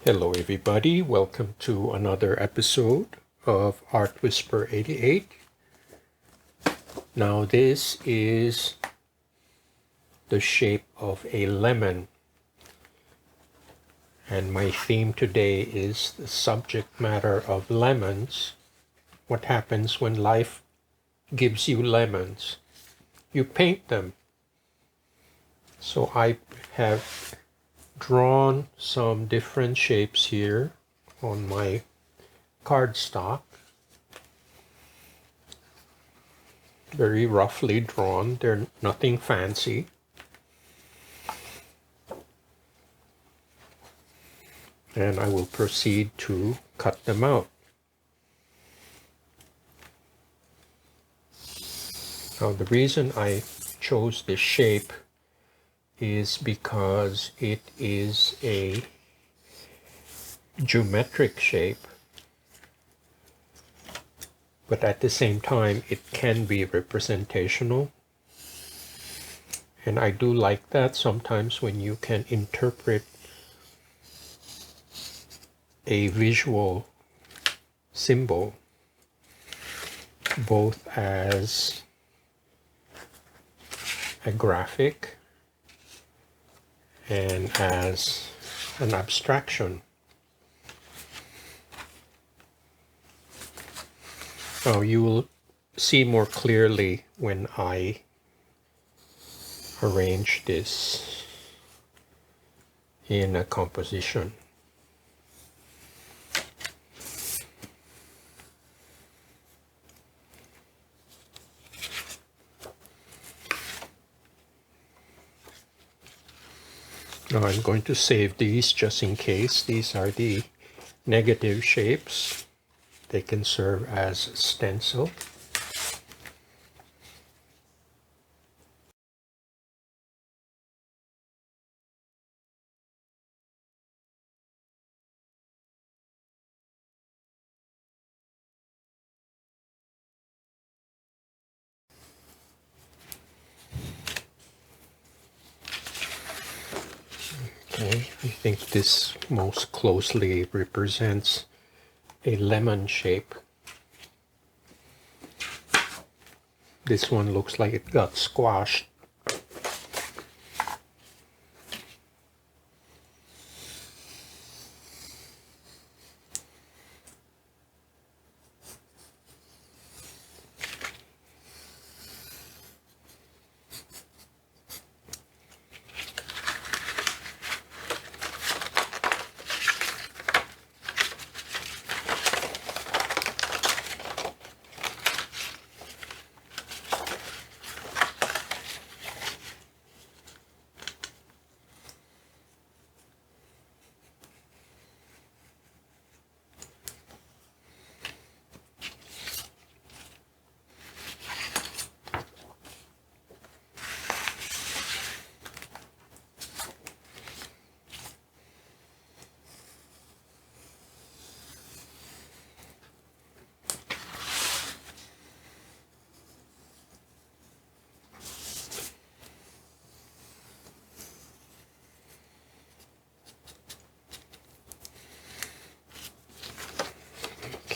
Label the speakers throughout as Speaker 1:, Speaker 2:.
Speaker 1: Hello everybody, welcome to another episode of Art Whisper 88. Now this is the shape of a lemon, and my theme today is the subject matter of lemons. What happens when life gives you lemons? You paint them. So I have drawn some different shapes here on my cardstock, very roughly drawn. They're nothing fancy. And I will proceed to cut them out. Now the reason I chose this shape is because it is a geometric shape, but at the same time it can be representational, and I do like that sometimes when you can interpret a visual symbol both as a graphic and as an abstraction. Now you will see more clearly when I arrange this in a composition. Now I'm going to save these just in case. These are the negative shapes. They can serve as stencil. Okay, I think this most closely represents a lemon shape. This one looks like it got squashed.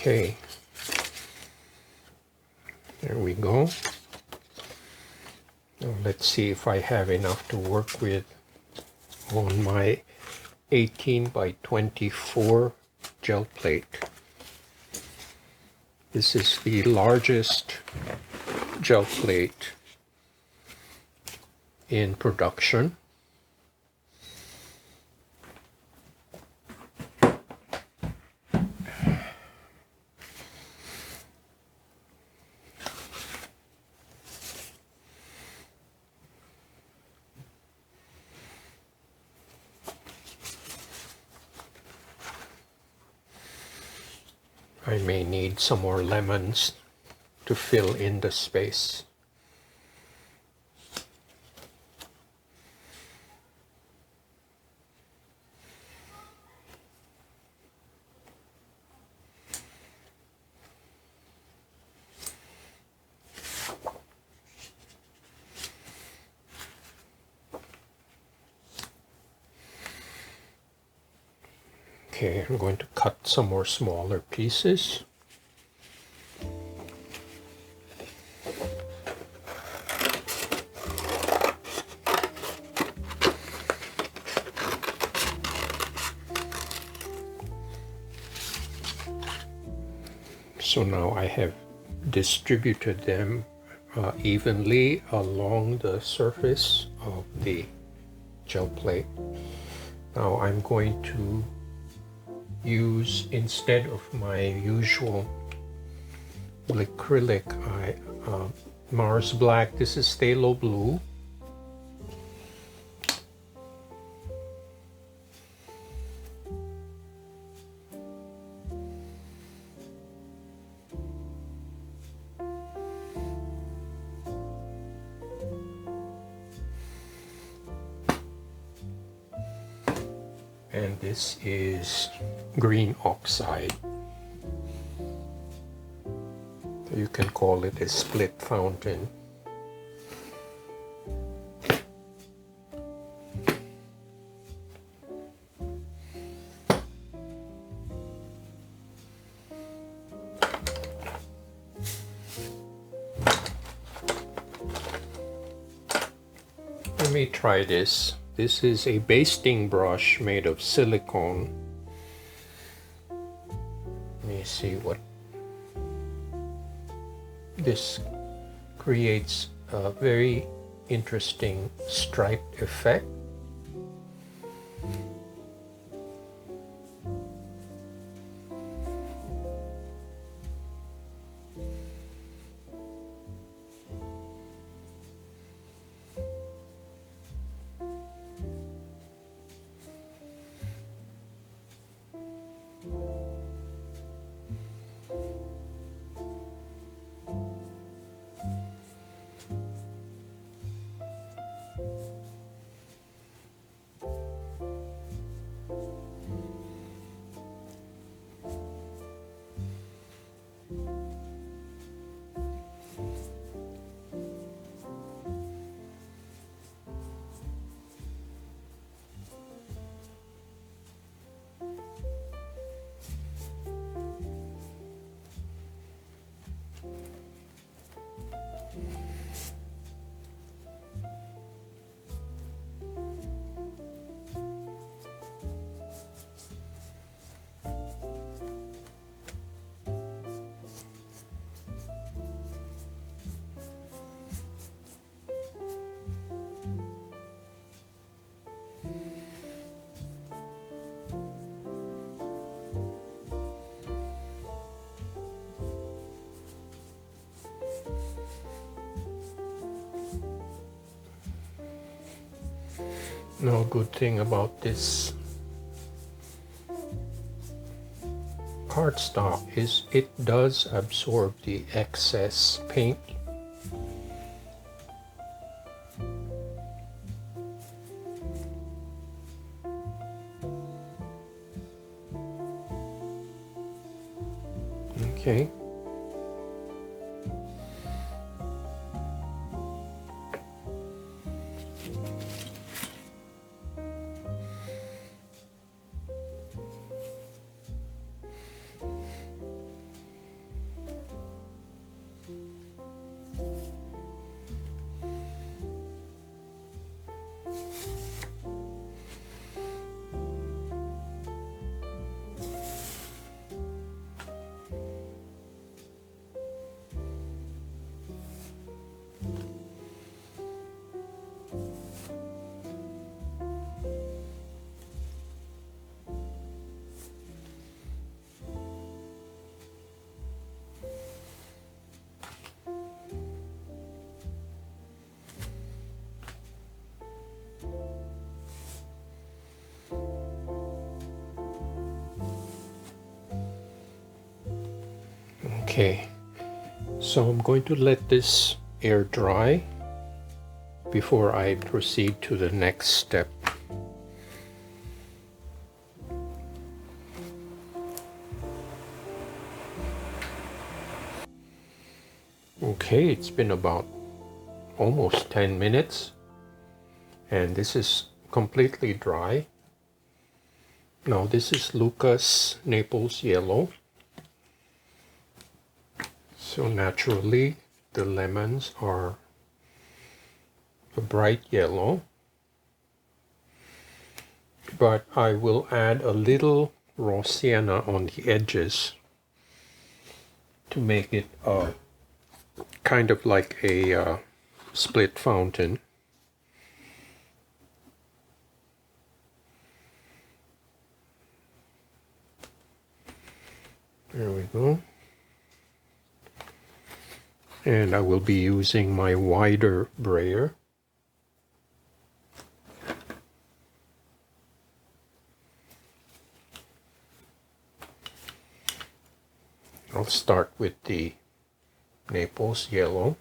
Speaker 1: Okay, there we go. Now let's see if I have enough to work with on my 18 by 24 gel plate. This is the largest gel plate in production. I may need some more lemons to fill in the space. Okay, I'm going to cut some more smaller pieces. So now I have distributed them evenly along the surface of the gel plate. Now I'm going to use, instead of my usual acrylic Mars Black, this is Phthalo Blue. And this is green oxide. You can call it a split fountain. Let me try this. This is a basting brush made of silicone. Let me see what this creates. A very interesting striped effect. No good thing about this cardstock is it does absorb the excess paint. Okay. Okay, so I'm going to let this air dry before I proceed to the next step. Okay, it's been about almost 10 minutes and this is completely dry. Now this is Lucas Naples Yellow. So naturally the lemons are a bright yellow, but I will add a little raw sienna on the edges to make it kind of like a split fountain. There we go. And I will be using my wider brayer. I'll start with the Naples Yellow.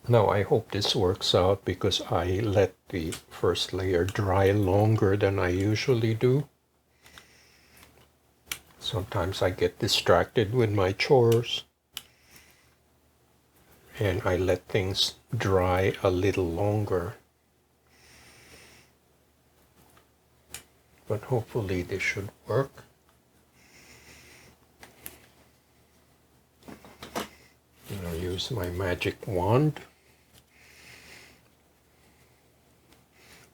Speaker 1: Now I hope this works out because I let the first layer dry longer than I usually do. Sometimes I get distracted with my chores and I let things dry a little longer. But hopefully this should work. And I'll use my magic wand.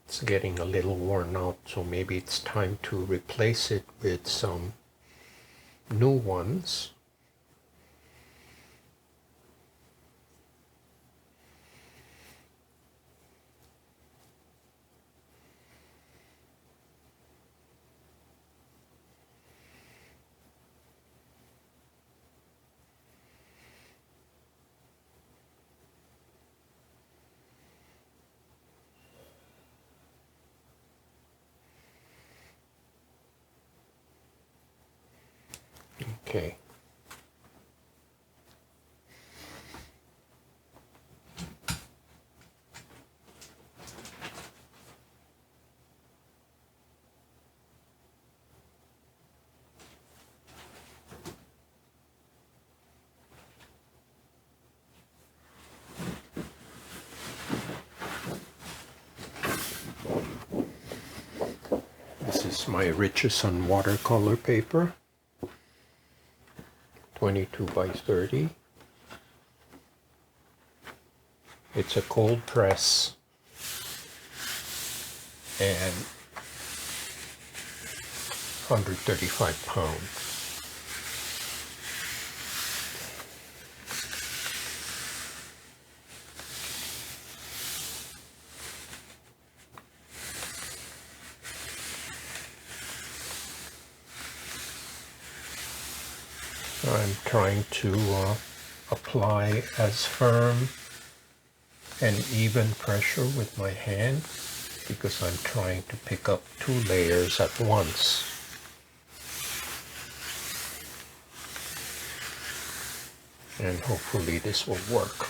Speaker 1: It's getting a little worn out, so maybe it's time to replace it with some new ones. Okay. This is my Richardson watercolor paper, 22 by 30. It's a cold press and 135 pounds. I'm trying to apply as firm and even pressure with my hand because I'm trying to pick up 2 layers at once. And hopefully this will work.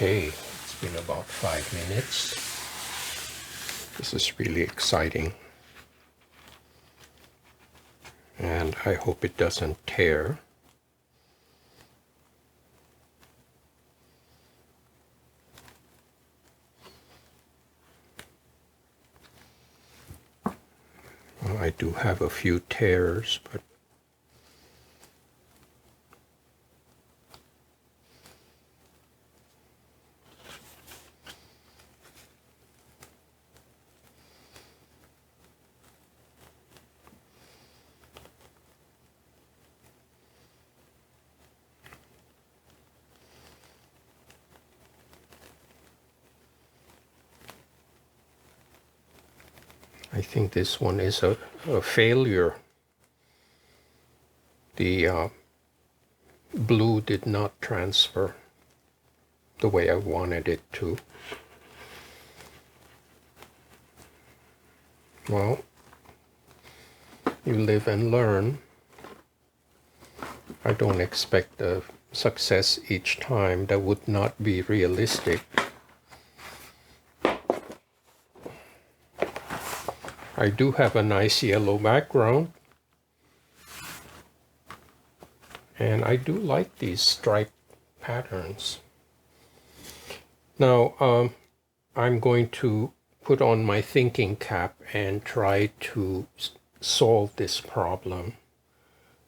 Speaker 1: Okay, it's been about 5 minutes. This is really exciting. And I hope it doesn't tear. Well, I do have a few tears, but I think this one is a failure. The blue did not transfer the way I wanted it to. Well, you live and learn. I don't expect a success each time. That would not be realistic. I do have a nice yellow background. And I do like these stripe patterns. Now, I'm going to put on my thinking cap and try to solve this problem.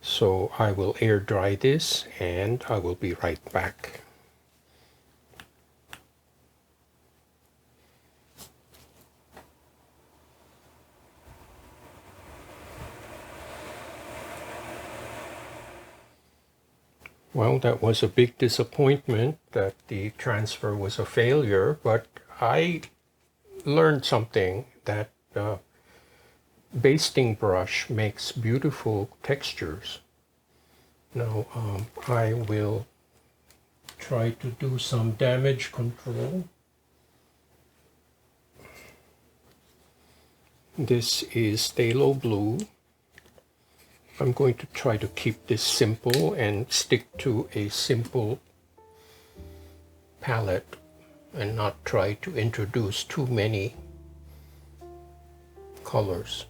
Speaker 1: So I will air dry this and I will be right back. Well, that was a big disappointment that the transfer was a failure, but I learned something that basting brush makes beautiful textures. Now I will try to do some damage control. This is phthalo blue. I'm going to try to keep this simple and stick to a simple palette and not try to introduce too many colors.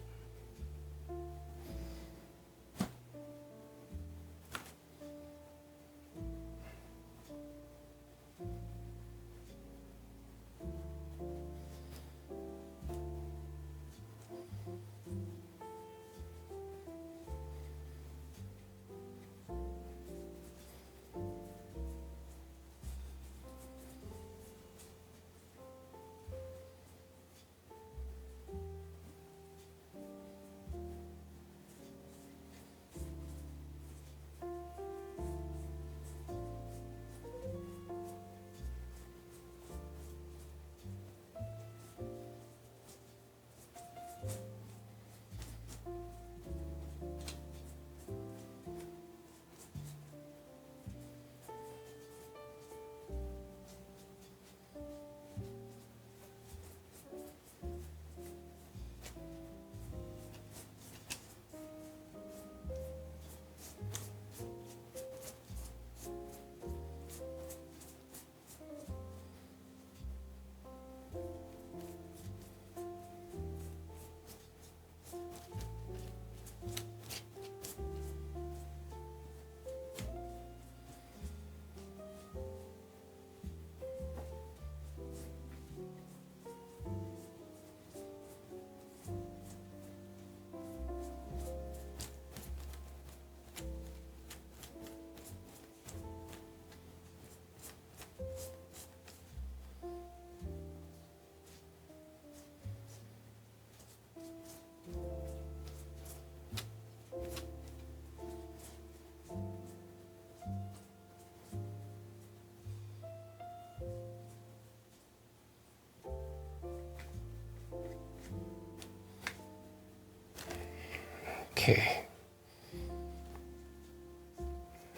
Speaker 1: Okay.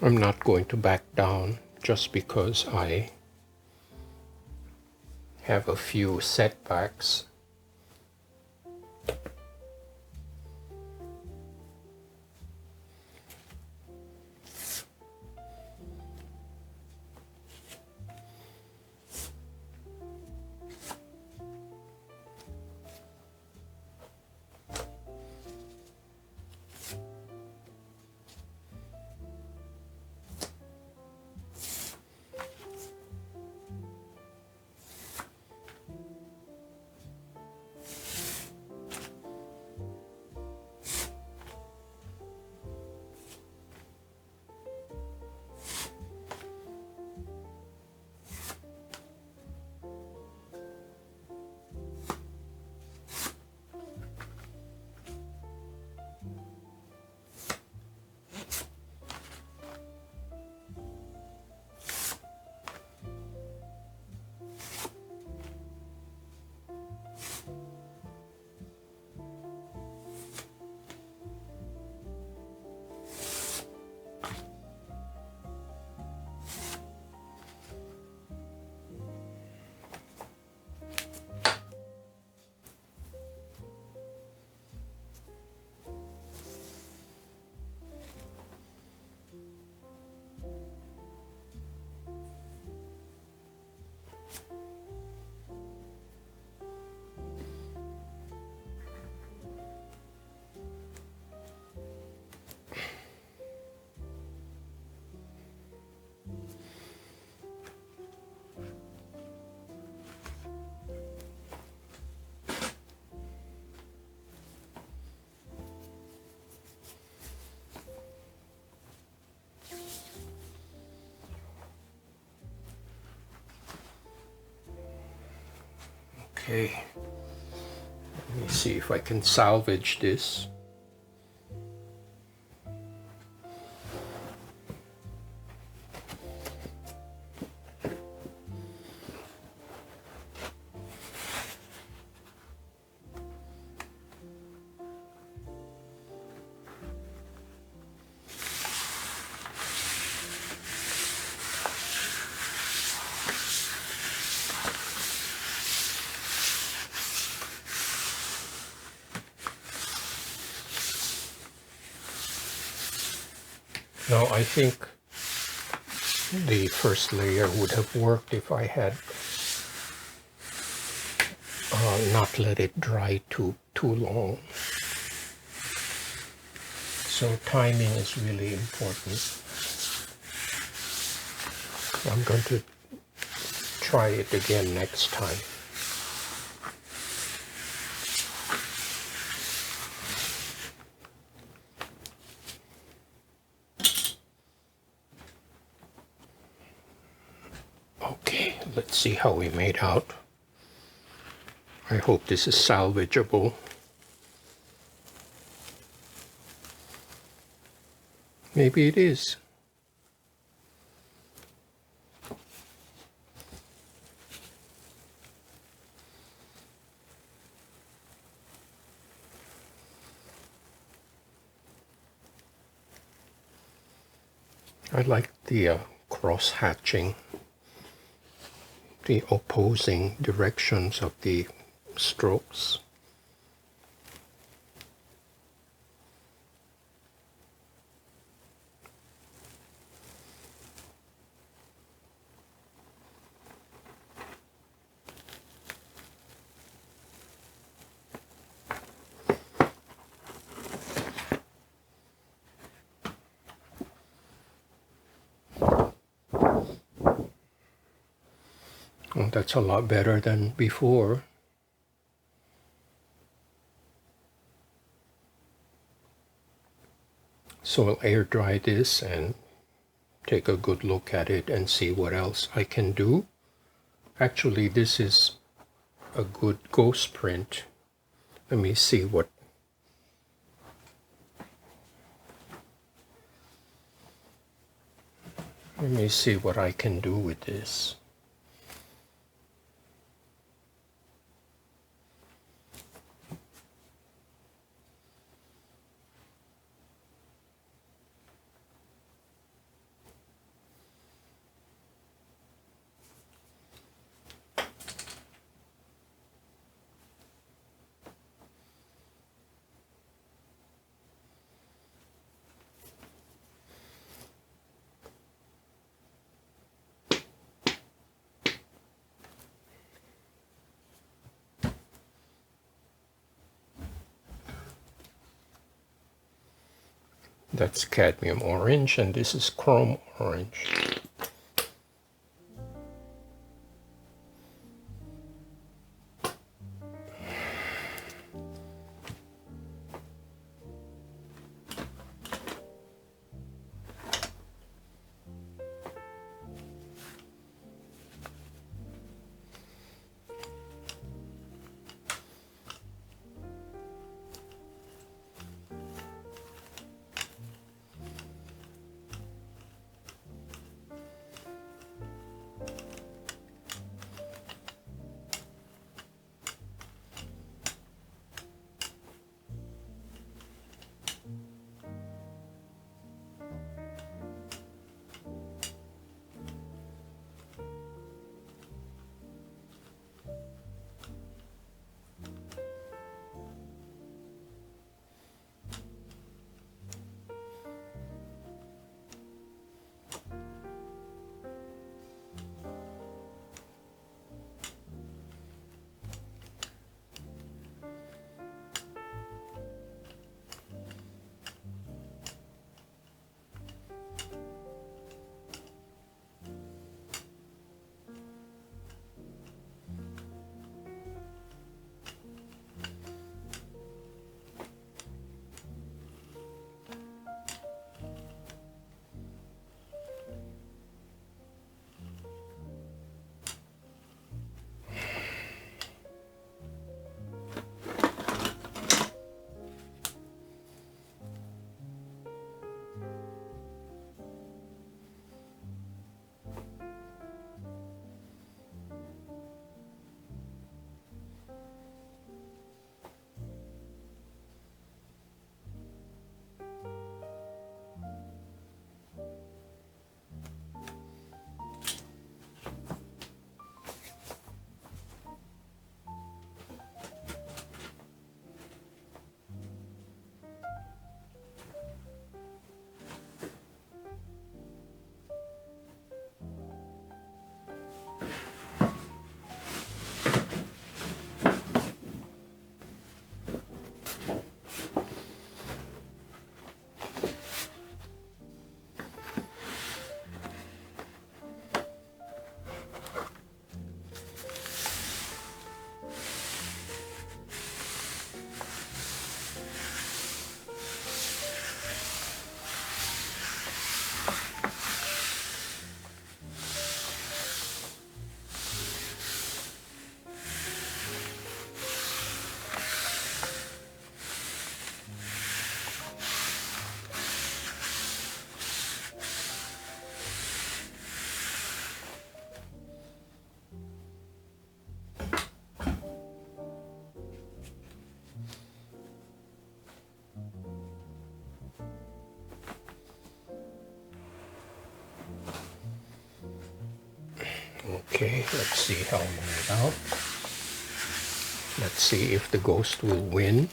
Speaker 1: I'm not going to back down just because I have a few setbacks. Okay, let me see if I can salvage this. Now I think the first layer would have worked if I had not let it dry too long. So timing is really important. I'm going to try it again next time. Okay, let's see how we made out. I hope this is salvageable. Maybe it is. I like the cross-hatching, the opposing directions of the strokes. Well, that's a lot better than before. So I'll air dry this and take a good look at it and see what else I can do. Actually, this is a good ghost print. Let me see what. Let me see what I can do with this. That's cadmium orange, and this is chrome orange. Okay, let's see how it went out. Let's see if the ghost will win.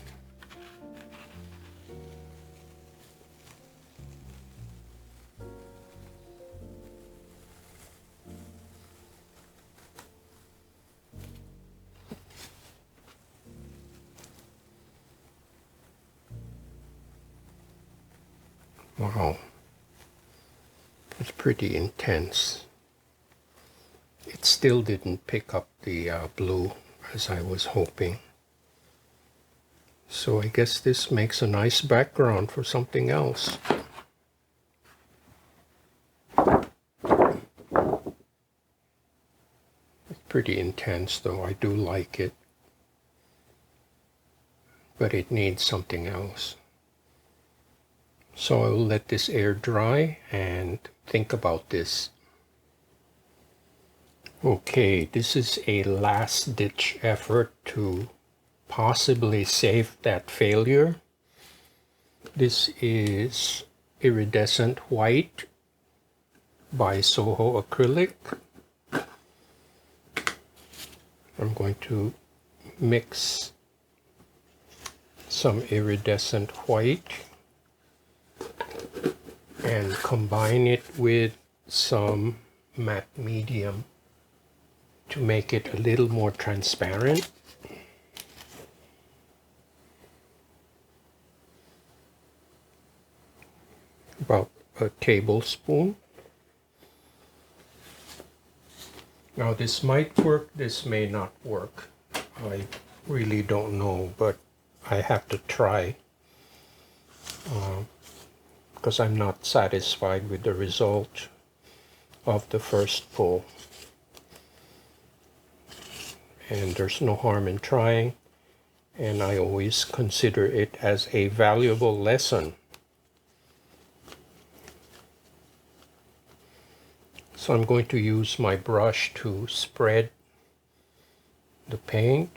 Speaker 1: Wow, it's pretty intense. It still didn't pick up the blue as I was hoping. So I guess this makes a nice background for something else. It's pretty intense though, I do like it. But it needs something else. So I will let this air dry and think about this. Okay, this is a last-ditch effort to possibly save that failure. This is Iridescent White by Soho Acrylic. I'm going to mix some iridescent white and combine it with some matte medium to make it a little more transparent. About a tablespoon. Now this might work, this may not work. I really don't know, but I have to try because I'm not satisfied with the result of the first pull. And there's no harm in trying, and I always consider it as a valuable lesson. So I'm going to use my brush to spread the paint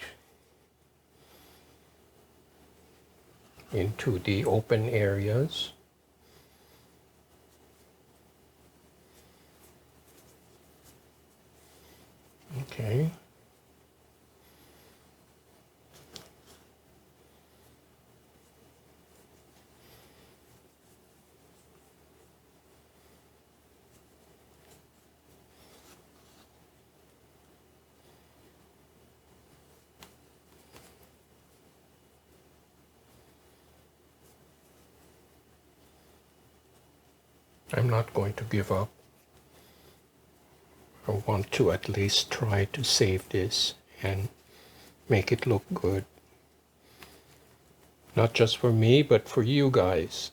Speaker 1: into the open areas. Okay. I'm not going to give up. I want to at least try to save this and make it look good. Not just for me, but for you guys.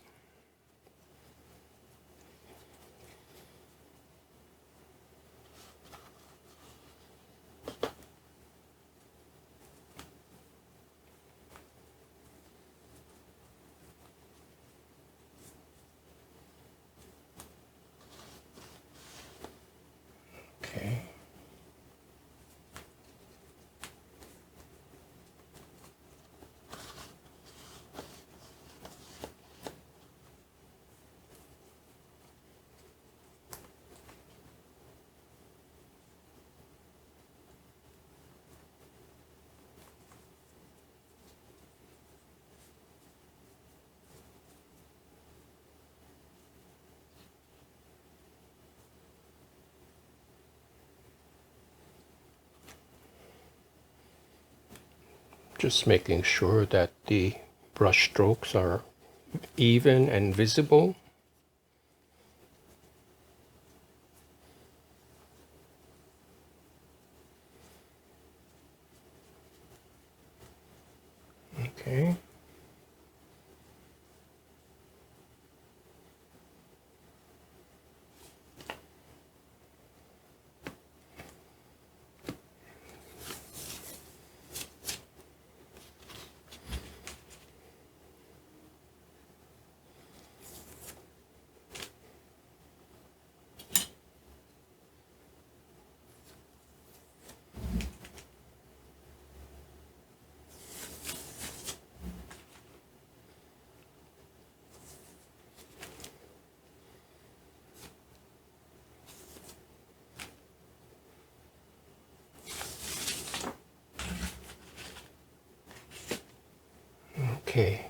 Speaker 1: Okay. Just making sure that the brush strokes are even and visible. Okay. Okay.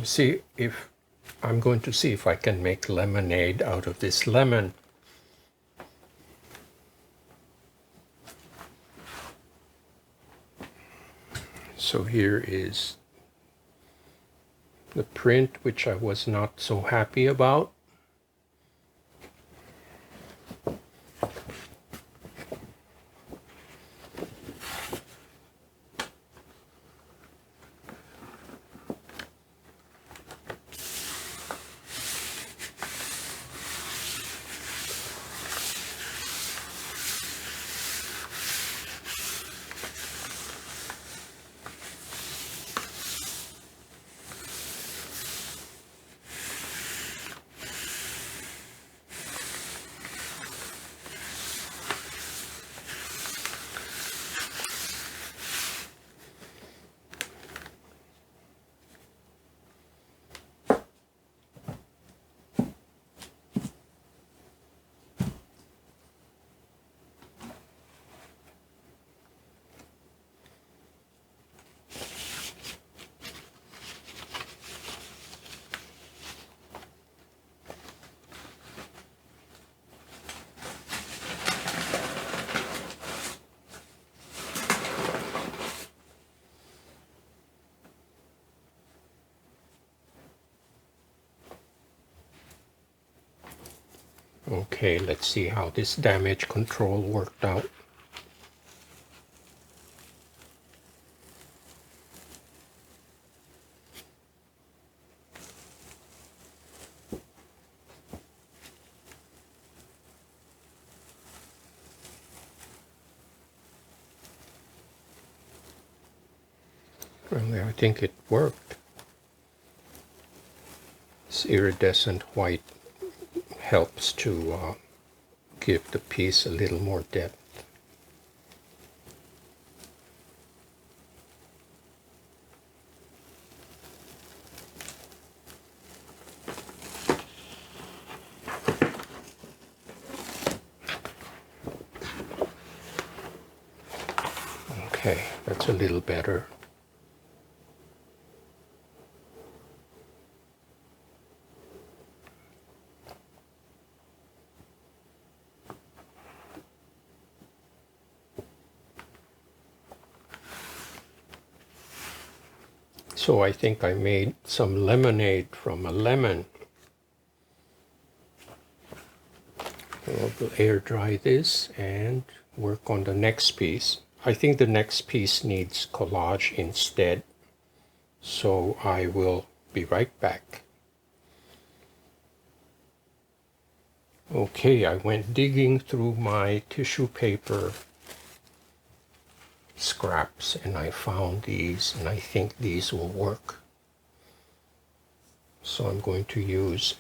Speaker 1: See if I'm going to see if I can make lemonade out of this lemon. So here is the print, which I was not so happy about. Okay, let's see how this damage control worked out. Well, I think it worked. This iridescent white helps to give the piece a little more depth. Okay, that's a little better. So I think I made some lemonade from a lemon. We'll air dry this and work on the next piece. I think the next piece needs collage instead. So I will be right back. Okay, I went digging through my tissue paper scraps and I found these, and I think these will work. So I'm going to use,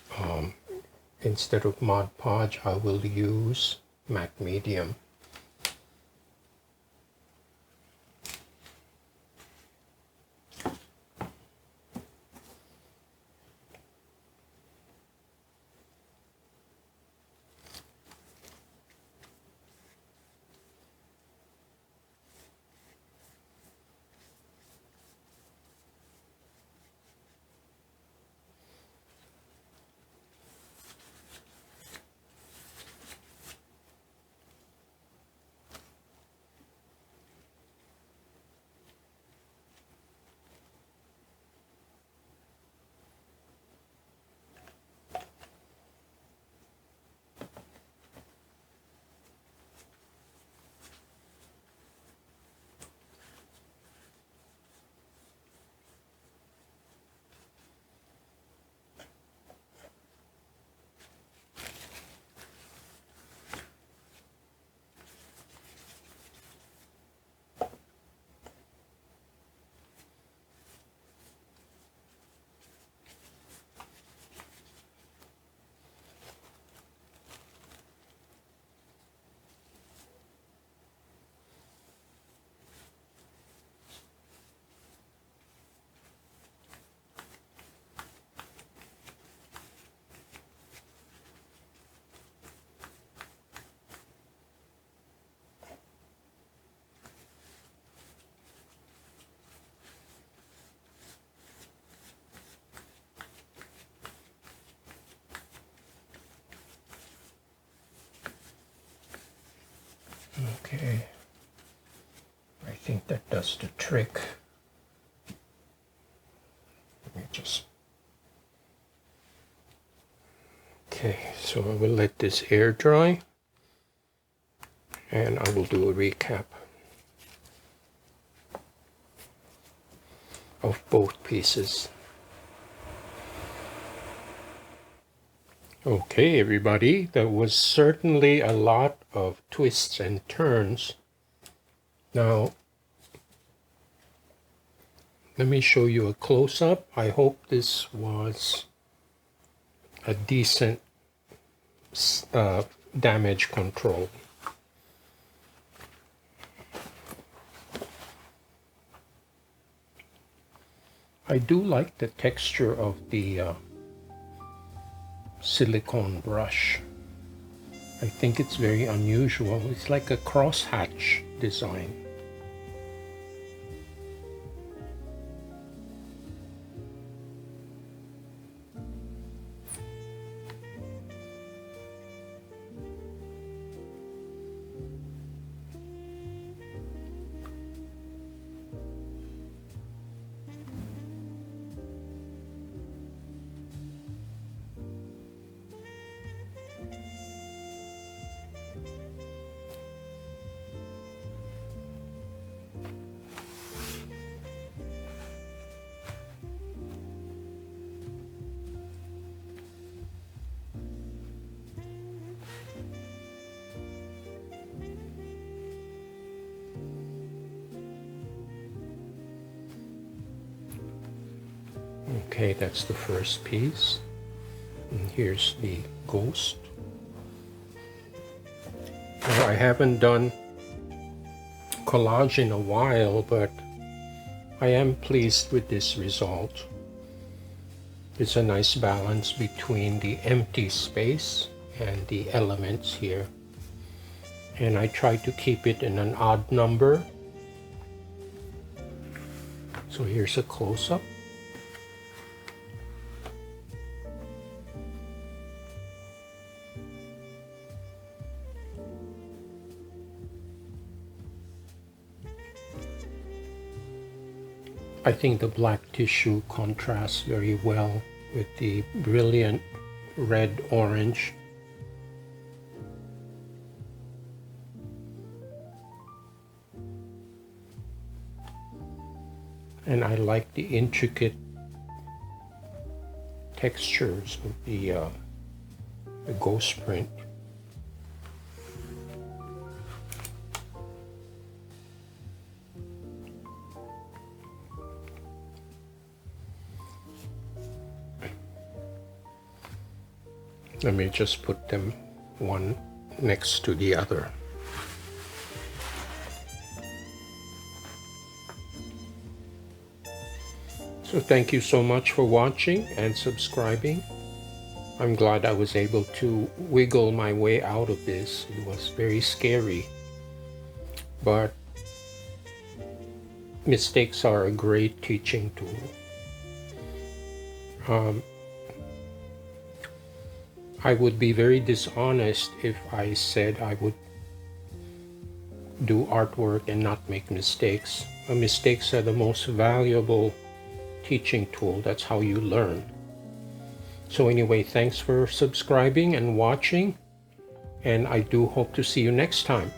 Speaker 1: instead of Mod Podge, I will use matte medium. Okay, I think that does the trick. Let me just... Okay, so I will let this air dry and I will do a recap of both pieces. Okay, everybody, there was certainly a lot of twists and turns. Now, let me show you a close-up. I hope this was a decent damage control. I do like the texture of the silicone brush. I think it's very unusual. It's like a crosshatch design. Okay, that's the first piece. And here's the ghost. Now, I haven't done collage in a while, but I am pleased with this result. It's a nice balance between the empty space and the elements here. And I try to keep it in an odd number. So here's a close-up. I think the black tissue contrasts very well with the brilliant red-orange. And I like the intricate textures of the ghost print. Let me just put them one next to the other. So thank you so much for watching and subscribing. I'm glad I was able to wiggle my way out of this. It was very scary, but mistakes are a great teaching tool. I would be very dishonest if I said I would do artwork and not make mistakes. Mistakes are the most valuable teaching tool. That's how you learn. So anyway, thanks for subscribing and watching, and I do hope to see you next time.